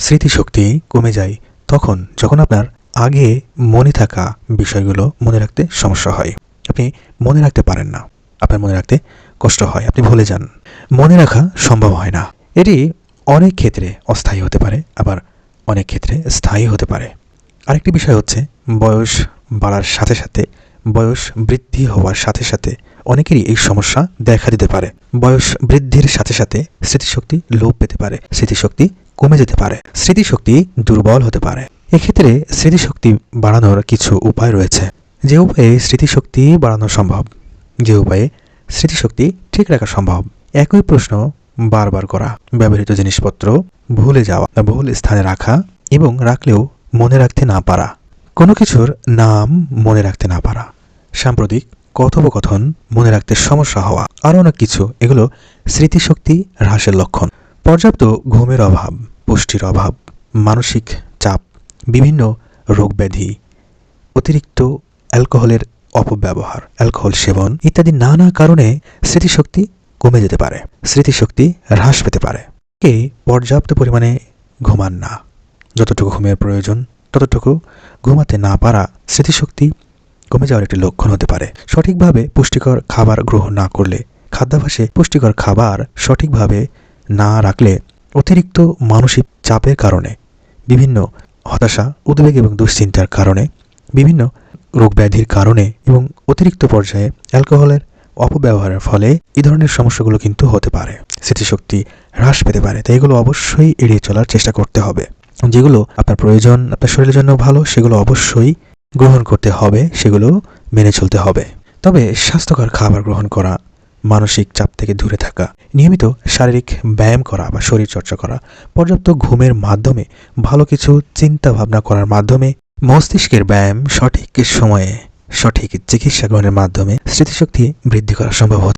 স্মৃতিশক্তি কমে যায় যখন আপনার আগে মনে থাকা বিষয়গুলো মনে রাখতে সমস্যা হয়। আপনি মনে রাখতে পারেন না, আপনার মনে রাখতে কষ্ট হয়, আপনি ভুলে যান, মনে রাখা সম্ভব হয় না। এটি অনেক ক্ষেত্রে অস্থায়ী হতে পারে, আবার অনেক ক্ষেত্রে স্থায়ী হতে পারে। আরেকটি বিষয় হচ্ছে বয়স বাড়ার সাথে সাথে, বয়স বৃদ্ধি হওয়ার সাথে সাথে অনেকেরই এই সমস্যা দেখা দিতে পারে। বয়স বৃদ্ধির সাথে সাথে স্মৃতিশক্তি লোপ পেতে পারে, স্মৃতিশক্তি কমে যেতে পারে, স্মৃতিশক্তি দুর্বল হতে পারে। এক্ষেত্রে স্মৃতিশক্তি বাড়ানোর কিছু উপায় রয়েছে। যে উপায়ে স্মৃতিশক্তি বাড়ানো সম্ভব, যে উপায়ে স্মৃতিশক্তি ঠিক রাখা সম্ভব। একই প্রশ্ন বারবার করা, ব্যবহৃত জিনিসপত্র ভুলে যাওয়া বা ভুল স্থানে রাখা এবং রাখলেও মনে রাখতে না পারা, কোনো কিছুর নাম মনে রাখতে না পারা, সাম্প্রতিক কথোপকথন মনে রাখতে সমস্যা হওয়া, আরও অনেক কিছু, এগুলো স্মৃতিশক্তি হ্রাসের লক্ষণ। পর্যাপ্ত ঘুমের অভাব, পুষ্টির অভাব, মানসিক চাপ, বিভিন্ন রোগব্যাধি, অতিরিক্ত অ্যালকোহলের অপব্যবহার, অ্যালকোহল সেবন ইত্যাদি নানা কারণে স্মৃতিশক্তি কমে যেতে পারে, স্মৃতিশক্তি হ্রাস পেতে পারে। কে পর্যাপ্ত পরিমাণে ঘুমান না, যতটুকু ঘুমের প্রয়োজন ততটুকু ঘুমাতে না পারা স্মৃতিশক্তি কমে যাওয়ার একটি লক্ষণ হতে পারে। সঠিকভাবে পুষ্টিকর খাবার গ্রহণ না করলে, খাদ্যাভ্যাসে পুষ্টিকর খাবার সঠিকভাবে না রাখলে, অতিরিক্ত মানসিক চাপের কারণে, বিভিন্ন হতাশা, উদ্বেগ এবং দুশ্চিন্তার কারণে, বিভিন্ন রোগব্যাধির কারণে এবং অতিরিক্ত পর্যায়ে অ্যালকোহলের অপব্যবহারের ফলে এই ধরনের সমস্যাগুলো কিন্তু হতে পারে, স্মৃতিশক্তি হ্রাস পেতে পারে। তাই এগুলো অবশ্যই এড়িয়ে চলার চেষ্টা করতে হবে। যেগুলো আপনার প্রয়োজন, আপনার শরীরের জন্য ভালো, সেগুলো অবশ্যই গ্রহণ করতে হবে, সেগুলো মেনে চলতে হবে। তবে স্বাস্থ্যকর খাবার গ্রহণ করা, মানসিক চাপ থেকে দূরে থাকা, নিয়মিত শারীরিক ব্যায়াম করা বা শরীরচর্চা করা, পর্যাপ্ত ঘুমের মাধ্যমে, ভালো কিছু চিন্তা ভাবনা করার মাধ্যমে, মস্তিষ্কের ব্যায়াম, সঠিক সময়ে সঠিক চিকিৎসা গ্রহণের মাধ্যমে স্মৃতিশক্তি বৃদ্ধি করা সম্ভব।